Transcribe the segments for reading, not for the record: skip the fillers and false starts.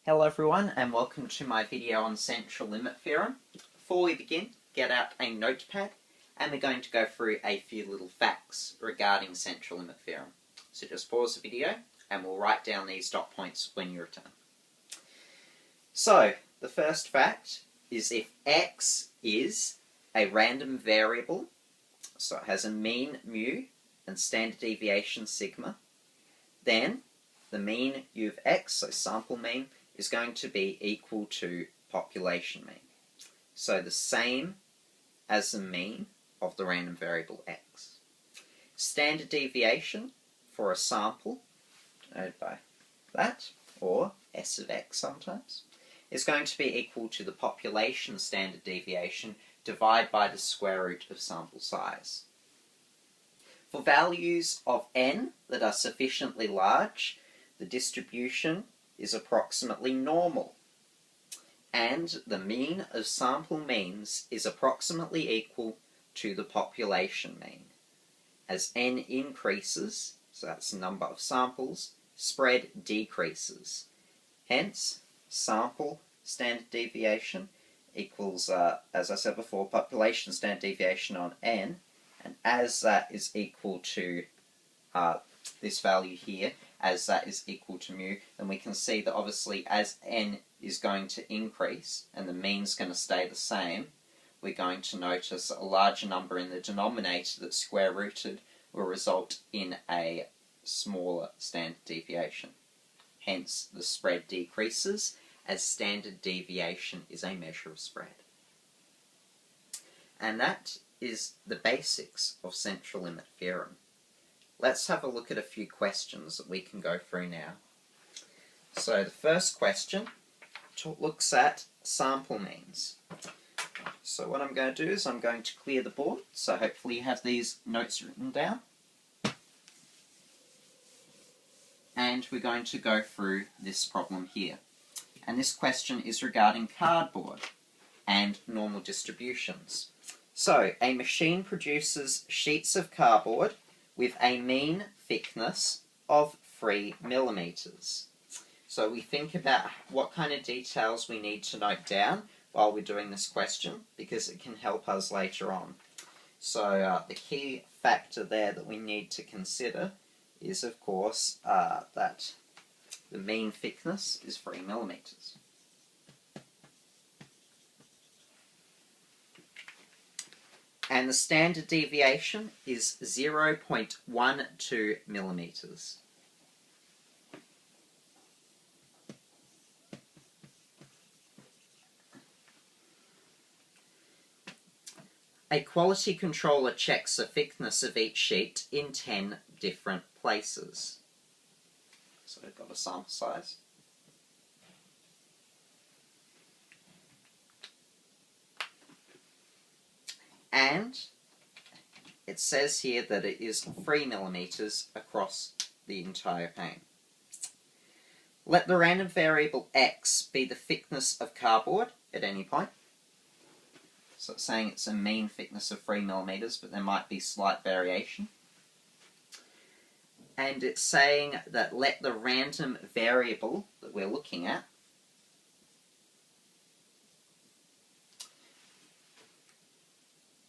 Hello everyone and welcome to my video on Central Limit Theorem. Before we begin, get out a notepad and we're going to go through a few little facts regarding Central Limit Theorem. So just pause the video and we'll write down these dot points when you return. So the first fact is if x is a random variable, so it has a mean mu and standard deviation sigma, then the mean u of x, so sample mean, is going to be equal to population mean. So the same as the mean of the random variable x. Standard deviation for a sample, denoted by that, or S of x sometimes, is going to be equal to the population standard deviation divided by the square root of sample size. For values of n that are sufficiently large, the distribution is approximately normal, and the mean of sample means is approximately equal to the population mean. As n increases, so that's the number of samples, spread decreases. Hence, sample standard deviation equals, as I said before, population standard deviation on n, and as that is equal to this value here, as that is equal to mu, then we can see that obviously as n is going to increase and the mean's going to stay the same, we're going to notice a larger number in the denominator that's square rooted will result in a smaller standard deviation. Hence the spread decreases, as standard deviation is a measure of spread. And that is the basics of Central Limit Theorem. Let's have a look at a few questions that we can go through now. So the first question looks at sample means. So what I'm going to do is I'm going to clear the board, so hopefully you have these notes written down. And we're going to go through this problem here. And this question is regarding cardboard and normal distributions. So a machine produces sheets of cardboard with a mean thickness of 3 millimeters. So we think about what kind of details we need to note down while we're doing this question, because it can help us later on. So the key factor there that we need to consider is, of course, that the mean thickness is 3 millimeters. And the standard deviation is 0.12 millimeters. A quality controller checks the thickness of each sheet in 10 different places. So we've got a sample size. And it says here that it is 3 millimeters across the entire pane. Let the random variable x be the thickness of cardboard at any point. So it's saying it's a mean thickness of 3 millimeters, but there might be slight variation. And it's saying that let the random variable that we're looking at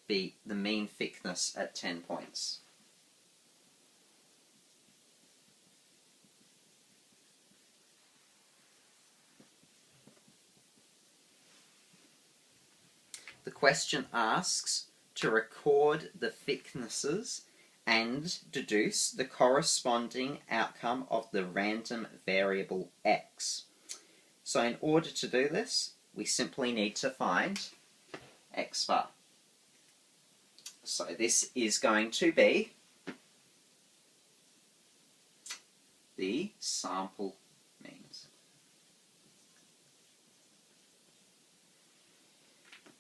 be the mean thickness at 10 points. The question asks to record the thicknesses and deduce the corresponding outcome of the random variable x. So in order to do this, we simply need to find x bar. So this is going to be the sample means.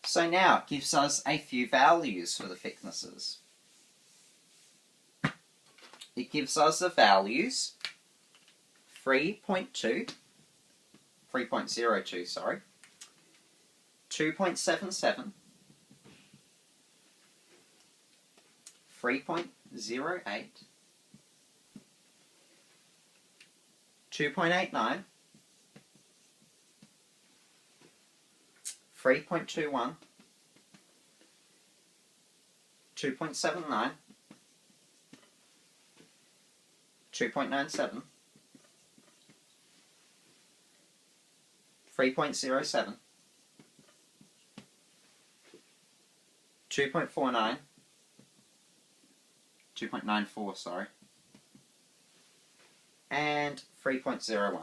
So now it gives us a few values for the thicknesses. It gives us the values 3.02, sorry, 2.77, 3.08, 2.89, 3.21, 2.79, 2.97, 3.07, 2.49, 2.94, sorry, and 3.01.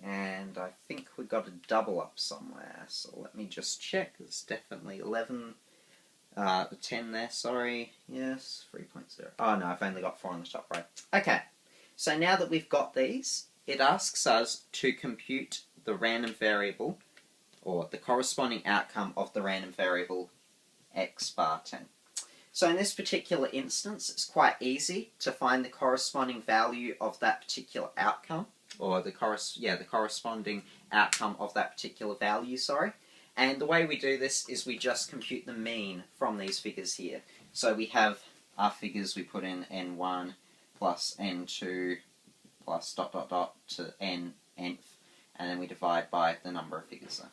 And I think we got a double up somewhere, so let me just check. There's definitely 10 there, sorry. Yes, 3.0. Oh no, I've only got 4 on the top right. Okay, so now that we've got these, it asks us to compute the random variable, or the corresponding outcome of the random variable x bar 10. So in this particular instance, it's quite easy to find the corresponding value of that particular outcome, or the corresponding outcome of that particular value, sorry. And the way we do this is we just compute the mean from these figures here. So we have our figures, we put in n1 plus n2 plus ... to nth, and then we divide by the number of figures there.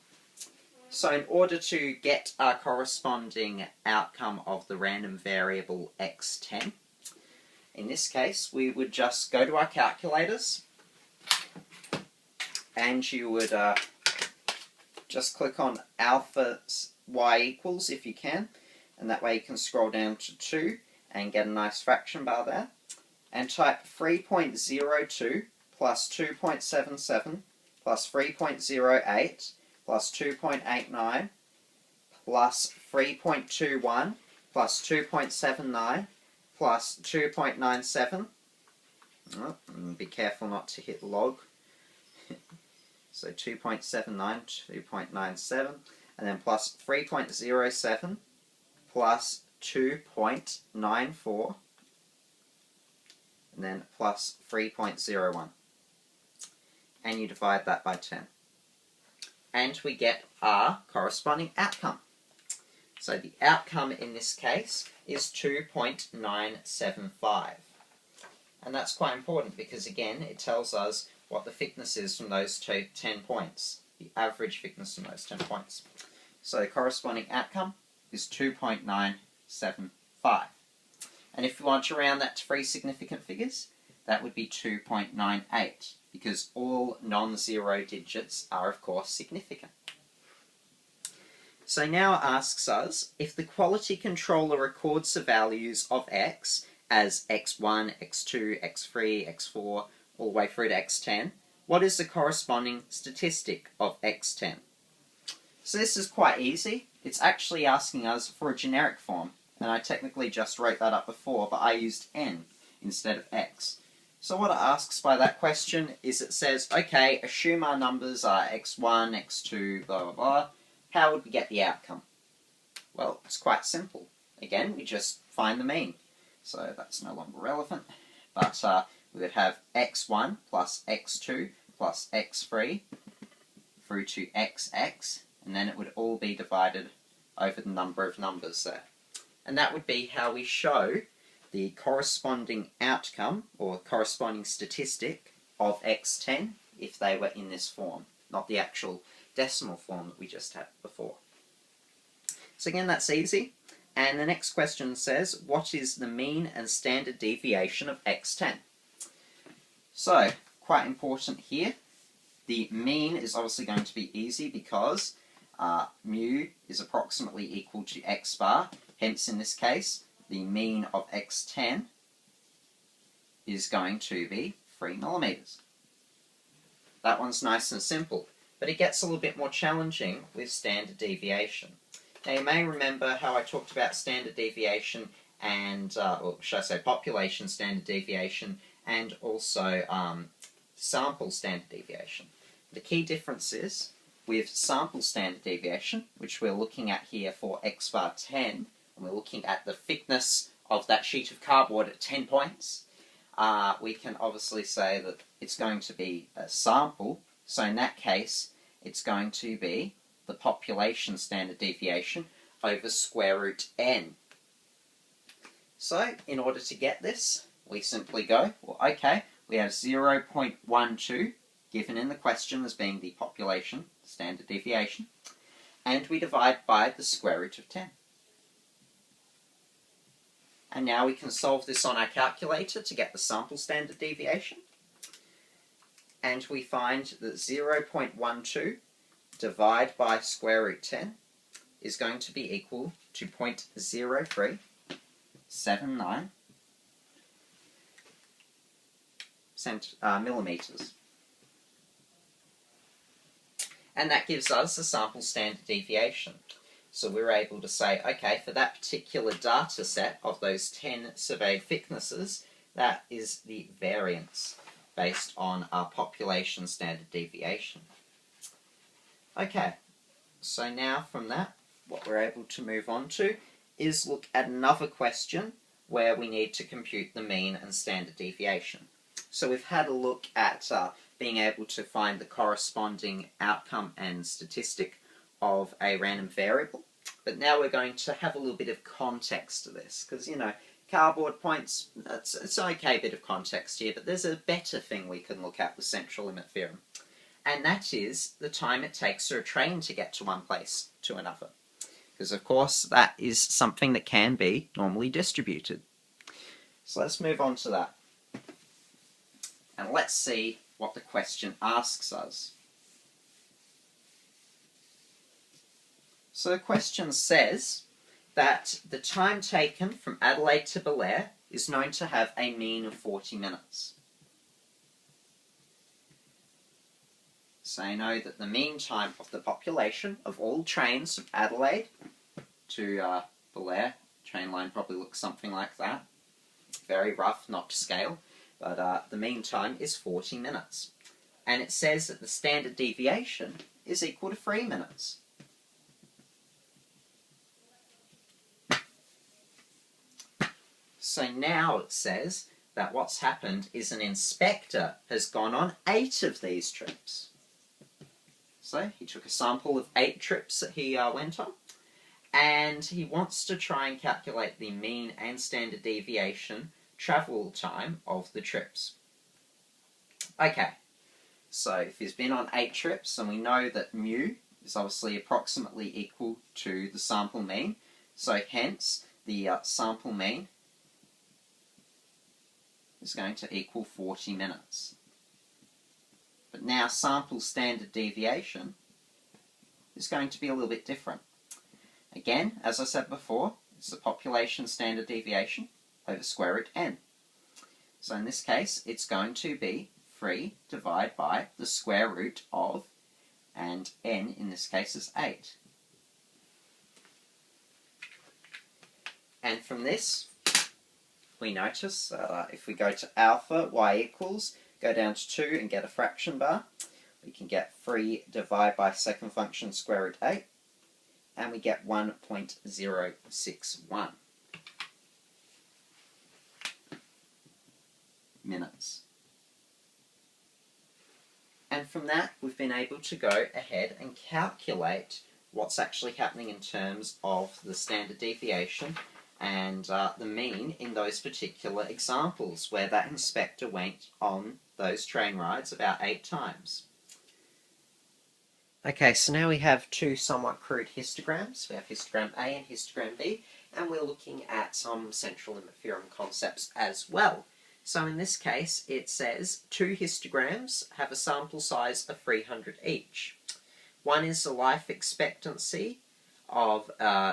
So in order to get our corresponding outcome of the random variable x10, in this case we would just go to our calculators, and you would just click on alpha y equals if you can, and that way you can scroll down to 2 and get a nice fraction bar there, and type 3.02 plus 2.77 plus 3.08 plus 2.89 plus 3.21 plus 2.79 plus 2.97. Oh, be careful not to hit log. So 2.79, 2.97, and then plus 3.07 plus 2.94, and then plus 3.01. And you divide that by 10. And we get our corresponding outcome. So the outcome in this case is 2.975. And that's quite important because, again, it tells us what the thickness is from those 10 points, the average thickness from those 10 points. So the corresponding outcome is 2.975. And if you want to round that to 3 significant figures, that would be 2.98, because all non-zero digits are, of course, significant. So now it asks us, if the quality controller records the values of x as x1, x2, x3, x4, all the way through to x10, what is the corresponding statistic of x10? So this is quite easy. It's actually asking us for a generic form, and I technically just wrote that up before, but I used n instead of x. So what it asks by that question is it says, okay, assume our numbers are x1, x2, blah, blah, blah. How would we get the outcome? Well, it's quite simple. Again, we just find the mean. So that's no longer relevant. But we would have x1 plus x2 plus x3 through to xx, and then it would all be divided over the number of numbers there. And that would be how we show the corresponding outcome, or corresponding statistic, of x10 if they were in this form, not the actual decimal form that we just had before. So again, that's easy. And the next question says, what is the mean and standard deviation of x10? So, quite important here. The mean is obviously going to be easy because mu is approximately equal to x bar. Hence, in this case, the mean of x10 is going to be 3 millimeters. That one's nice and simple, but it gets a little bit more challenging with standard deviation. Now you may remember how I talked about standard deviation and, or should I say population standard deviation, and also sample standard deviation. The key difference is, with sample standard deviation, which we're looking at here for x bar 10, and we're looking at the thickness of that sheet of cardboard at 10 points, we can obviously say that it's going to be a sample. So in that case, it's going to be the population standard deviation over square root n. So, in order to get this, we simply go, well, okay, we have 0.12 given in the question as being the population standard deviation, and we divide by the square root of 10. And now we can solve this on our calculator to get the sample standard deviation. And we find that 0.12 divided by square root 10 is going to be equal to 0.0379 millimeters. And that gives us a sample standard deviation. So we're able to say, okay, for that particular data set of those 10 surveyed thicknesses, that is the variance based on our population standard deviation. Okay, so now from that, what we're able to move on to is look at another question where we need to compute the mean and standard deviation. So we've had a look at being able to find the corresponding outcome and statistic of a random variable, but now we're going to have a little bit of context to this, because, you know, cardboard points, it's an okay bit of context here, but there's a better thing we can look at with Central Limit Theorem, and that is the time it takes for a train to get to one place to another, because of course that is something that can be normally distributed. So let's move on to that, and let's see what the question asks us. So the question says that the time taken from Adelaide to Belair is known to have a mean of 40 minutes. So I know that the mean time of the population of all trains from Adelaide to Belair, train line probably looks something like that, very rough, not to scale, but the mean time is 40 minutes. And it says that the standard deviation is equal to 3 minutes. So now it says that what's happened is an inspector has gone on 8 of these trips. So he took a sample of 8 trips that he went on, and he wants to try and calculate the mean and standard deviation travel time of the trips. Okay, so if he's been on 8 trips, and we know that mu is obviously approximately equal to the sample mean, so hence the sample mean is going to equal 40 minutes. But now sample standard deviation is going to be a little bit different. Again, as I said before, it's the population standard deviation over square root n. So in this case, it's going to be 3 divided by the square root of, and n in this case is 8. And from this, we notice if we go to alpha, y equals, go down to 2 and get a fraction bar, we can get 3 divided by second function square root 8, and we get 1.061 minutes. And from that, we've been able to go ahead and calculate what's actually happening in terms of the standard deviation and the mean in those particular examples where that inspector went on those train rides about 8 times. Okay, so now we have 2 somewhat crude histograms. We have histogram A and histogram B, and we're looking at some central limit theorem concepts as well. So in this case, it says 2 histograms have a sample size of 300 each. One is the life expectancy of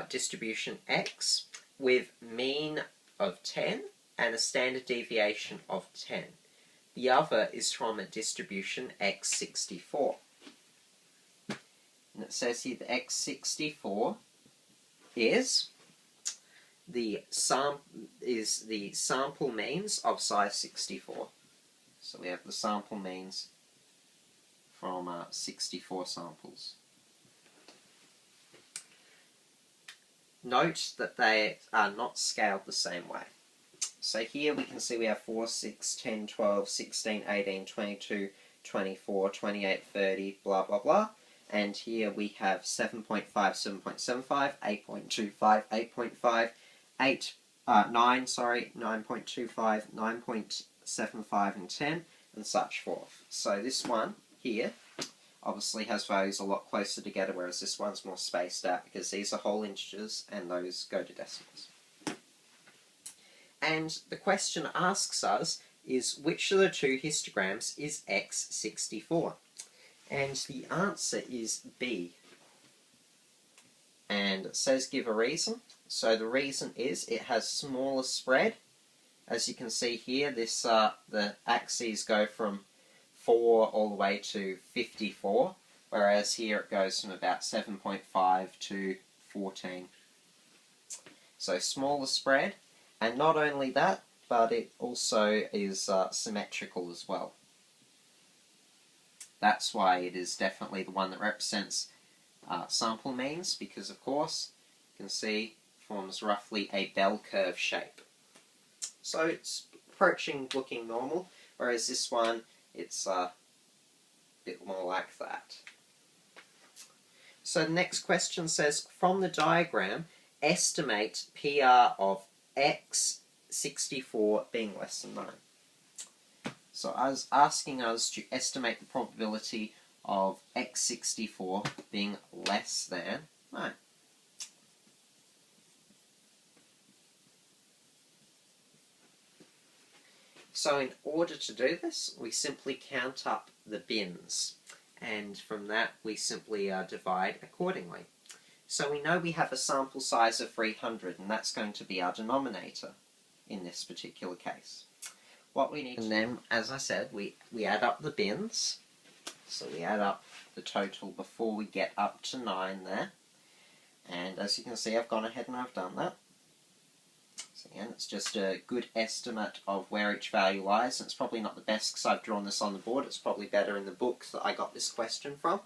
distribution X with mean of 10 and a standard deviation of 10. The other is from a distribution X64. And it says here the X64 is the sample means of size 64. So we have the sample means from 64 samples. Note that they are not scaled the same way. So here we can see we have 4, 6, 10, 12, 16, 18, 22, 24, 28, 30, blah blah blah. And here we have 7.5, 7.75, 8.25, 8.5, 9, 9.25, 9.75 and 10, and such forth. So this one here obviously has values a lot closer together, whereas this one's more spaced out because these are whole integers and those go to decimals. And the question asks us is which of the two histograms is x64? And the answer is B. And it says give a reason. So the reason is it has smaller spread. As you can see here, this the axes go from 4 all the way to 54, whereas here it goes from about 7.5 to 14. So smaller spread, and not only that, but it also is symmetrical as well. That's why it is definitely the one that represents sample means, because of course you can see forms roughly a bell curve shape. So it's approaching looking normal, whereas this one it's a bit more like that. So the next question says, from the diagram, estimate PR of x64 being less than 9. So I was asking us to estimate the probability of x64 being less than 9. So in order to do this, we simply count up the bins, and from that we simply divide accordingly. So we know we have a sample size of 300, and that's going to be our denominator in this particular case. What we need, and then, as I said, we add up the bins. So we add up the total before we get up to 9 there. And as you can see, I've gone ahead and I've done that. So again, it's just a good estimate of where each value lies. And it's probably not the best because I've drawn this on the board. It's probably better in the book that I got this question from.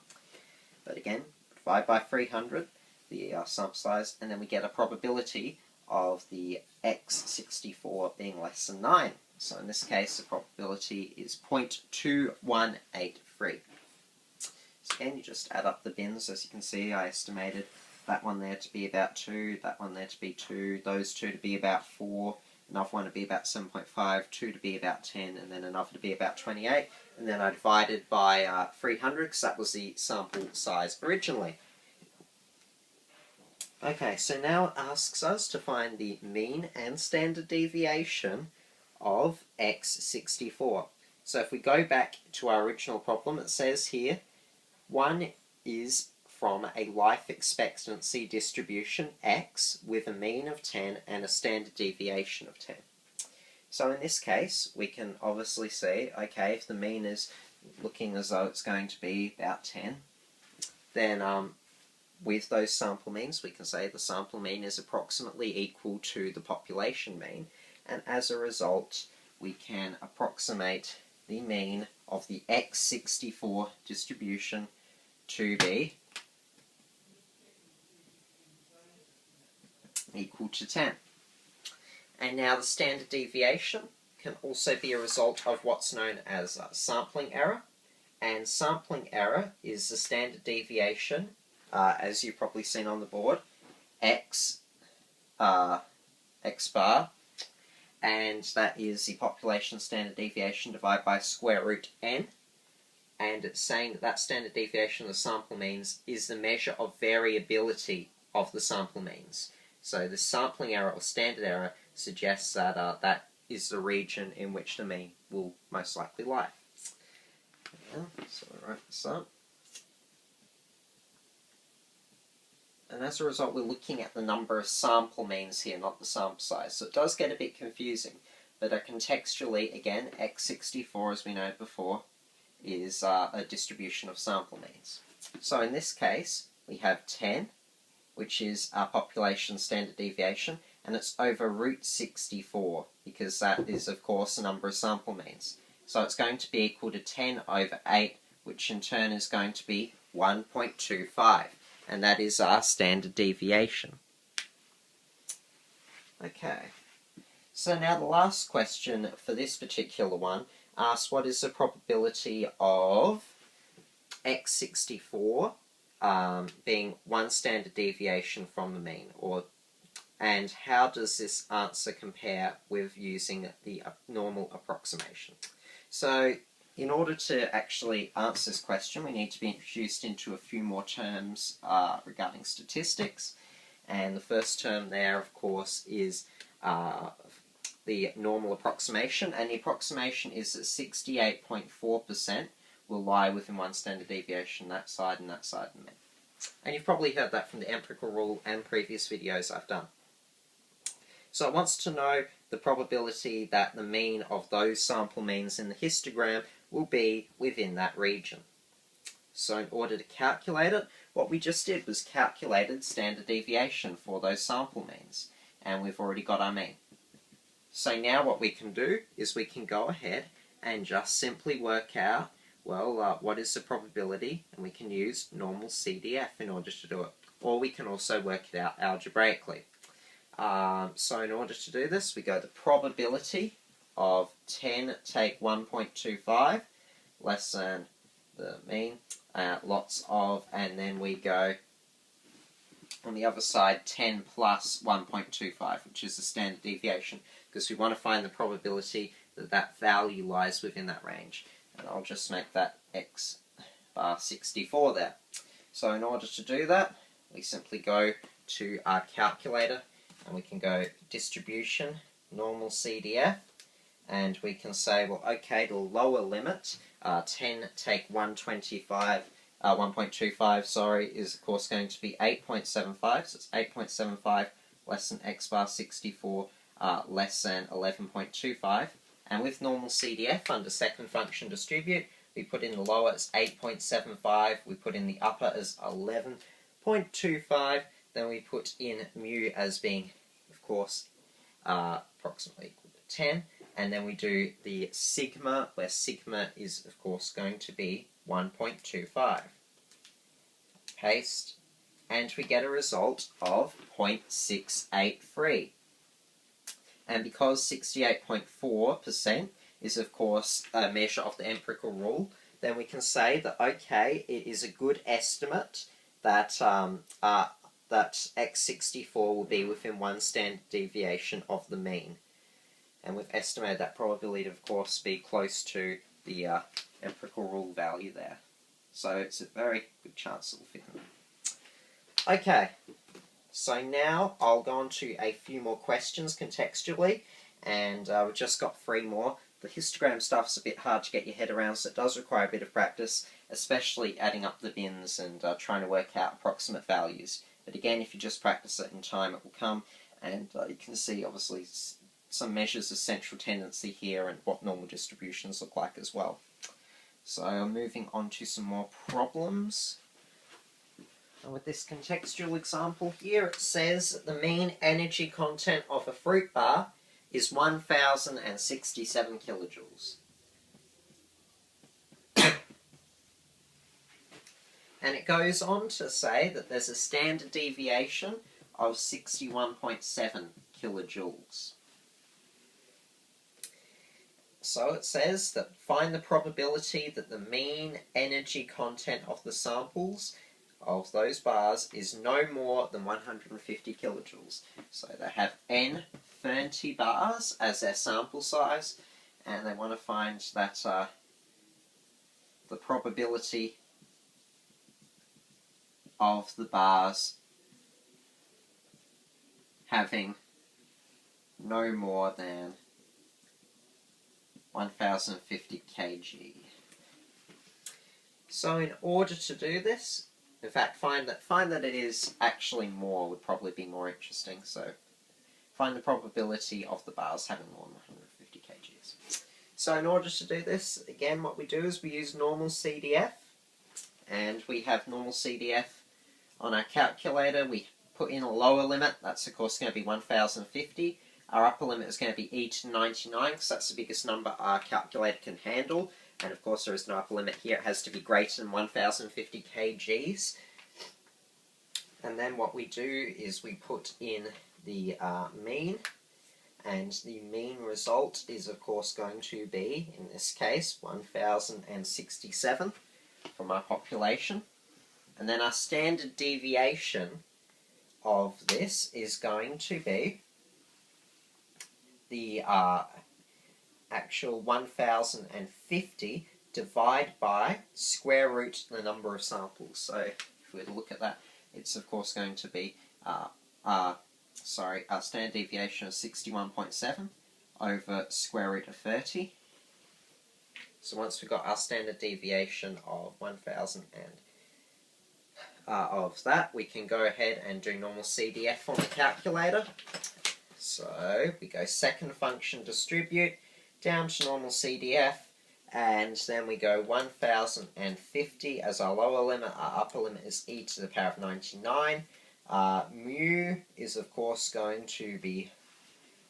But again, divide by 300, the sample size, and then we get a probability of the x64 being less than 9. So in this case, the probability is 0.2183. So again, you just add up the bins. As you can see, I estimated that one there to be about 2, that one there to be 2, those two to be about 4, another one to be about 7.5, 2 to be about 10, and then another to be about 28. And then I divided by 300 because that was the sample size originally. Okay, so now it asks us to find the mean and standard deviation of x64. So if we go back to our original problem, it says here, one is from a life expectancy distribution x with a mean of 10 and a standard deviation of 10. So in this case, we can obviously see, okay, if the mean is looking as though it's going to be about 10, then with those sample means, we can say the sample mean is approximately equal to the population mean, and as a result, we can approximate the mean of the x64 distribution to be equal to 10. And now the standard deviation can also be a result of what's known as sampling error, and sampling error is the standard deviation, as you've probably seen on the board, x bar, and that is the population standard deviation divided by square root n, and it's saying that that standard deviation of the sample means is the measure of variability of the sample means. So the sampling error or standard error suggests that that is the region in which the mean will most likely lie. So I write this up. And as a result, we're looking at the number of sample means here, not the sample size. So it does get a bit confusing, but contextually, again, x64, as we know before, is a distribution of sample means. So in this case, we have 10, which is our population standard deviation, and it's over root 64, because that is, of course, the number of sample means. So it's going to be equal to 10 over 8, which in turn is going to be 1.25. And that is our standard deviation. Okay, so now the last question for this particular one asks what is the probability of x64 being one standard deviation from the mean, and how does this answer compare with using the normal approximation? So in order to actually answer this question, we need to be introduced into a few more terms regarding statistics. And the first term there, of course, is the normal approximation. And the approximation is that 68.4% will lie within one standard deviation, that side and the mean. And you've probably heard that from the empirical rule and previous videos I've done. So it wants to know the probability that the mean of those sample means in the histogram will be within that region. So in order to calculate it, what we just did was calculated standard deviation for those sample means, and we've already got our mean. So now what we can do is we can go ahead and just simply work out, well, what is the probability, and we can use normal CDF in order to do it. Or we can also work it out algebraically. So in order to do this, we go the probability of 10 take 1.25 less than the mean, lots of, and then we go on the other side 10 plus 1.25, which is the standard deviation, because we want to find the probability that that value lies within that range. And I'll just make that x bar 64 there. So in order to do that, we simply go to our calculator, and we can go distribution, normal CDF, and we can say, well, okay, the lower limit, 10 take 1.25, sorry, is of course going to be 8.75, so it's 8.75 less than x bar 64 less than 11.25, and with normal CDF under second function distribute, we put in the lower as 8.75, we put in the upper as 11.25, then we put in mu as being, of course, approximately equal to 10, and then we do the sigma, where sigma is, of course, going to be 1.25. Paste, and we get a result of 0.683. And because 68.4% is, of course, a measure of the empirical rule, then we can say that, okay, it is a good estimate that that x64 will be within one standard deviation of the mean. And we've estimated that probability to, of course, be close to the empirical rule value there. So it's a very good chance it will fit in there. Okay, so now I'll go on to a few more questions contextually, and we've just got 3 more. The histogram stuff's a bit hard to get your head around, so it does require a bit of practice, especially adding up the bins and trying to work out approximate values. But again, if you just practice it in time, it will come, and you can see, obviously, some measures of central tendency here and what normal distributions look like as well. So moving on to some more problems. And with this contextual example here, it says that the mean energy content of a fruit bar is 1,067 kilojoules. And it goes on to say that there's a standard deviation of 61.7 kilojoules. So it says that find the probability that the mean energy content of the samples of those bars is no more than 150 kilojoules. So they have n 30 bars as their sample size, and they want to find that the probability of the bars having no more than 1050 kg. So in order to do this, in fact, find that it is actually more would probably be more interesting. So find the probability of the bars having more than 150 kgs. So in order to do this, again, what we do is we use normal CDF, and we have normal CDF on our calculator. We put in a lower limit, that's of course going to be 1050. Our upper limit is going to be e to 99, because that's the biggest number our calculator can handle. And of course there is no upper limit here, it has to be greater than 1050 kgs. And then what we do is we put in the mean, and the mean result is of course going to be, in this case, 1067 from our population. And then our standard deviation of this is going to be the actual 1050 divide by square root the number of samples. So if we were to look at that, it's of course going to be our standard deviation of 61.7 over square root of 30. So once we've got our standard deviation of 1,000 and of that, we can go ahead and do normal CDF on the calculator. So we go second function distribute down to normal CDF, and then we go 1,050 as our lower limit. Our upper limit is e to the power of 99. Mu is of course going to be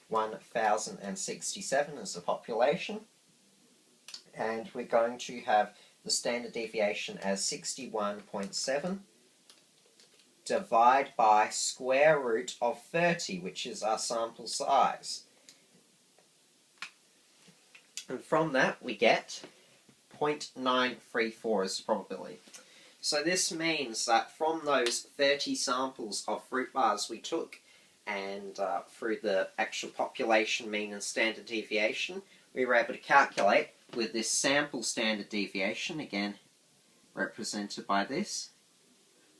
1,067 as the population, and we're going to have the standard deviation as 61.7 divide by square root of 30, which is our sample size. And from that we get 0.934 as the probability. So this means that from those 30 samples of fruit bars we took, and through the actual population mean and standard deviation, we were able to calculate with this sample standard deviation, again represented by this,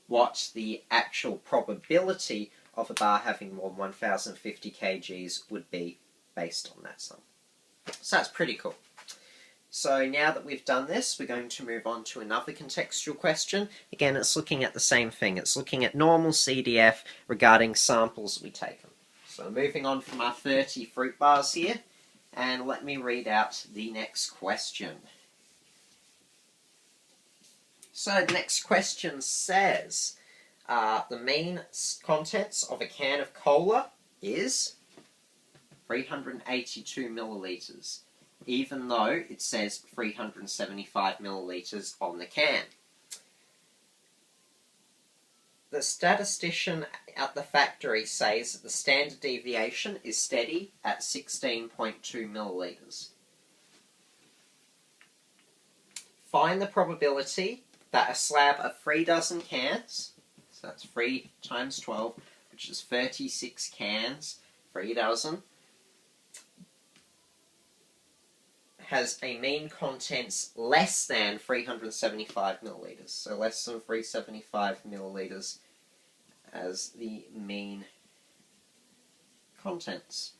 what the actual probability of a bar having more than 1,050 kgs would be based on that sum. So that's pretty cool. So now that we've done this, we're going to move on to another contextual question. Again, it's looking at the same thing. It's looking at normal CDF regarding samples we've taken. So moving on from our 30 fruit bars here, and let me read out the next question. So the next question says, the mean contents of a can of cola is 382 millilitres, even though it says 375 millilitres on the can. The statistician at the factory says that the standard deviation is steady at 16.2 millilitres. Find the probability that a slab of 3 dozen cans, so that's 3 times 12, which is 36 cans, 3 dozen, has a mean contents less than 375 millilitres. So less than 375 millilitres as the mean contents.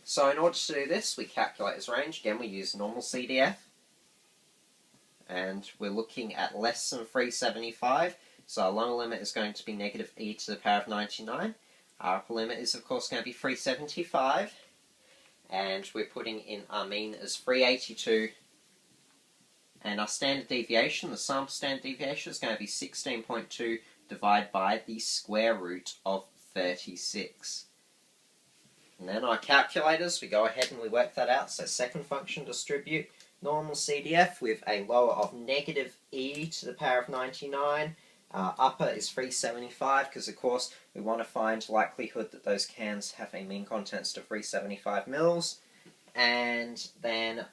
So in order to do this, we calculate this range. Again, we use normal CDF. And we're looking at less than 375. So our lower limit is going to be negative e to the power of 99. Our upper limit is of course going to be 375. And we're putting in our mean as 382, and our standard deviation, the sample standard deviation, is going to be 16.2 divided by the square root of 36. And then our calculators, we go ahead and we work that out. So second function distribute normal CDF with a lower of negative e to the power of 99. Upper is 375 because of course we want to find likelihood that those cans have a mean contents to 375 mils, and then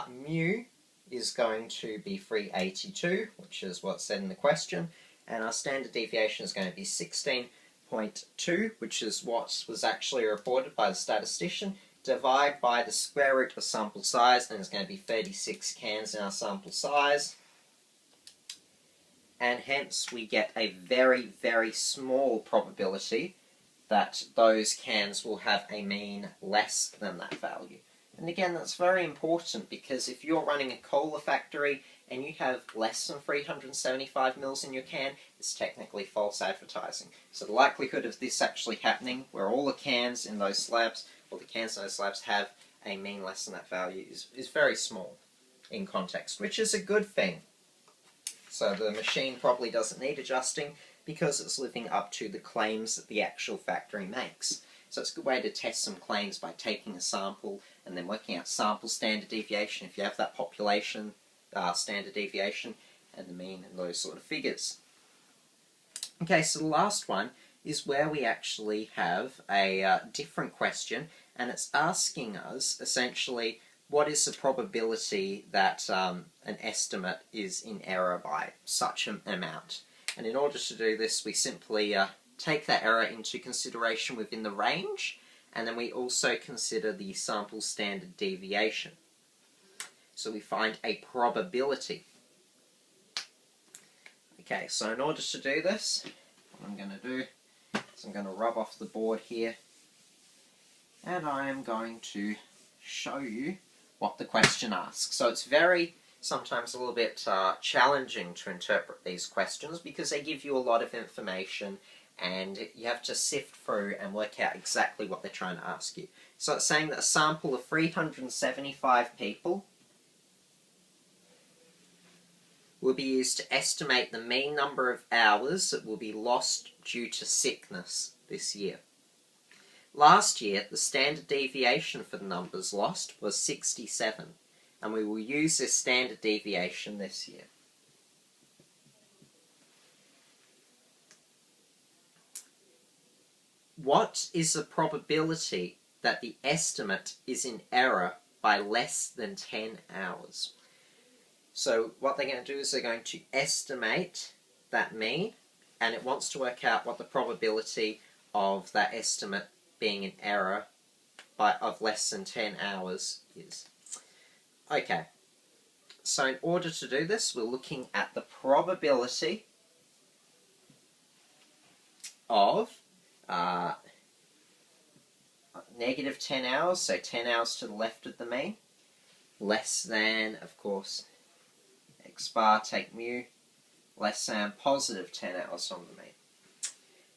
mu is going to be 382, which is what's said in the question, and our standard deviation is going to be 16.2, which is what was actually reported by the statistician, divide by the square root of sample size, and it's going to be 36 cans in our sample size. And hence we get a very, very small probability that those cans will have a mean less than that value. And again, that's very important because if you're running a cola factory and you have less than 375 mils in your can, it's technically false advertising. So the likelihood of this actually happening, where all the cans in those slabs, or the cans in those slabs have a mean less than that value, is very small in context, which is a good thing. So the machine probably doesn't need adjusting because it's living up to the claims that the actual factory makes. So it's a good way to test some claims by taking a sample and then working out sample standard deviation if you have that population standard deviation and the mean and those sort of figures. Okay, so the last one is where we actually have a different question, and it's asking us essentially what is the probability that an estimate is in error by such an amount. And in order to do this, we simply take that error into consideration within the range, and then we also consider the sample standard deviation. So we find a probability. Okay, so in order to do this, what I'm going to do is I'm going to rub off the board here, and I am going to show you what the question asks. So it's sometimes a little bit challenging to interpret these questions because they give you a lot of information and you have to sift through and work out exactly what they're trying to ask you. So it's saying that a sample of 375 people will be used to estimate the mean number of hours that will be lost due to sickness this year. Last year, the standard deviation for the numbers lost was 67, and we will use this standard deviation this year. What is the probability that the estimate is in error by less than 10 hours? So what they're going to do is they're going to estimate that mean, and it wants to work out what the probability of that estimate being in error of less than 10 hours is. Okay, so in order to do this, we're looking at the probability of negative 10 hours, so 10 hours to the left of the mean, less than, of course, x bar, take mu, less than positive 10 hours from the mean.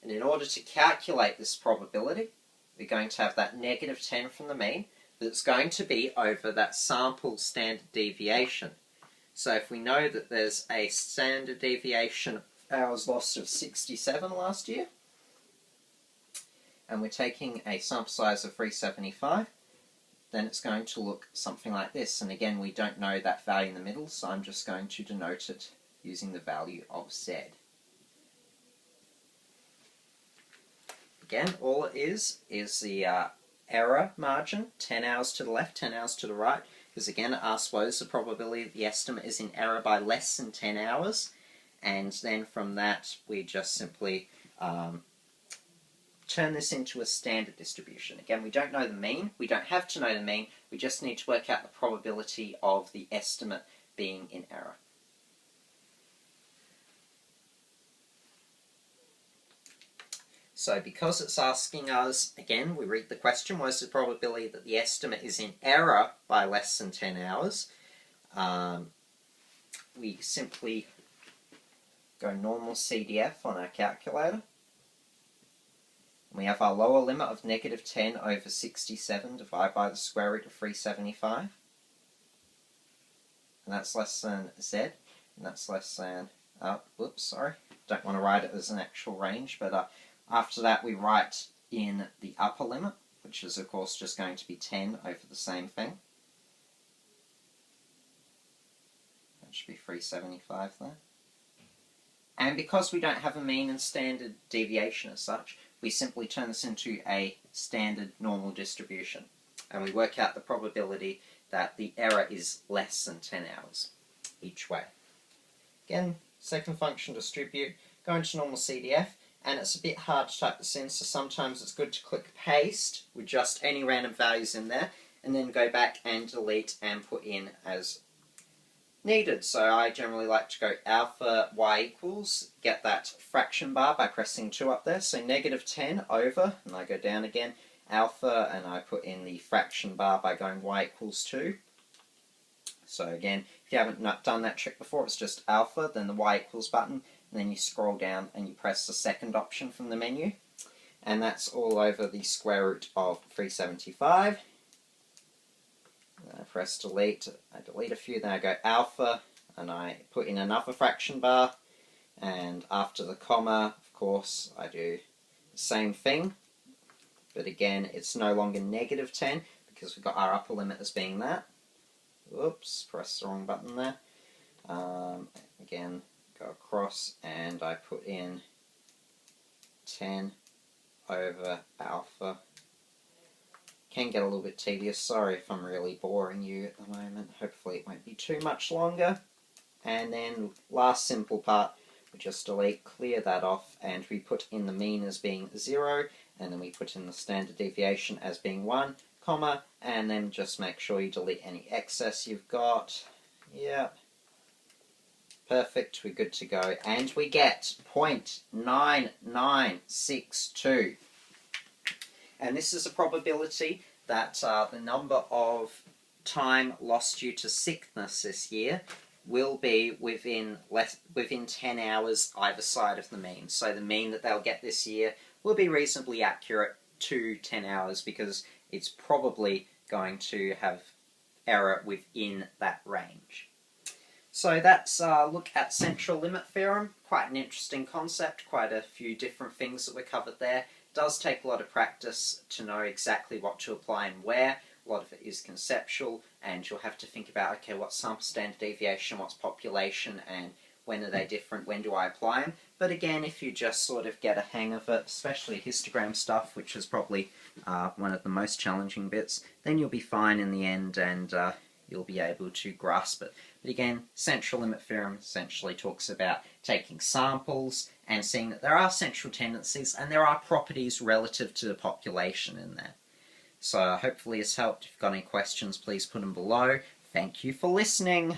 And in order to calculate this probability, we're going to have that negative 10 from the mean, that's going to be over that sample standard deviation. So if we know that there's a standard deviation of hours lost of 67 last year, and we're taking a sample size of 375, then it's going to look something like this. And again, we don't know that value in the middle, so I'm just going to denote it using the value of z. Again, all it is the error margin, 10 hours to the left, 10 hours to the right, because again it asks what is the probability that the estimate is in error by less than 10 hours, and then from that we just simply turn this into a standard distribution. Again, we don't know the mean, we don't have to know the mean, we just need to work out the probability of the estimate being in error. So because it's asking us, again, we read the question, what is the probability that the estimate is in error by less than 10 hours? We simply go normal CDF on our calculator. We have our lower limit of negative 10 over 67 divided by the square root of 375. And that's less than z, and that's less than, whoops, sorry, don't want to write it as an actual range, but after that we write in the upper limit, which is of course just going to be 10 over the same thing. That should be 375 there. And because we don't have a mean and standard deviation as such, we simply turn this into a standard normal distribution. And we work out the probability that the error is less than 10 hours each way. Again, second function distribute, go into normal CDF, and it's a bit hard to type this in, so sometimes it's good to click paste with just any random values in there, and then go back and delete and put in as needed. So I generally like to go alpha y equals, get that fraction bar by pressing 2 up there, so negative 10 over, and I go down again, alpha, and I put in the fraction bar by going y equals 2. So again, if you haven't done that trick before, it's just alpha, then the y equals button, and then you scroll down and you press the second option from the menu, and that's all over the square root of 375. I press delete, I delete a few, then I go alpha, and I put in another fraction bar, and after the comma, of course, I do the same thing, but again, it's no longer negative 10, because we've got our upper limit as being that. Whoops, press the wrong button there. Again, go across, and I put in 10 over alpha. Can get a little bit tedious, sorry if I'm really boring you at the moment, hopefully it won't be too much longer. And then last simple part, we just delete, clear that off, and we put in the mean as being 0, and then we put in the standard deviation as being 1, comma, and then just make sure you delete any excess you've got. Yep. Perfect, we're good to go. And we get 0.9962. And this is a probability that the number of time lost due to sickness this year will be within 10 hours either side of the mean. So the mean that they'll get this year will be reasonably accurate to 10 hours because it's probably going to have error within that range. So that's a look at Central Limit Theorem. Quite an interesting concept, quite a few different things that were covered there. It does take a lot of practice to know exactly what to apply and where. A lot of it is conceptual, and you'll have to think about, okay, what's sample standard deviation, what's population, and when are they different, when do I apply them? But again, if you just sort of get a hang of it, especially histogram stuff, which is probably one of the most challenging bits, then you'll be fine in the end, and you'll be able to grasp it. But again, Central Limit Theorem essentially talks about taking samples and seeing that there are central tendencies and there are properties relative to the population in there. So hopefully it's helped. If you've got any questions, please put them below. Thank you for listening.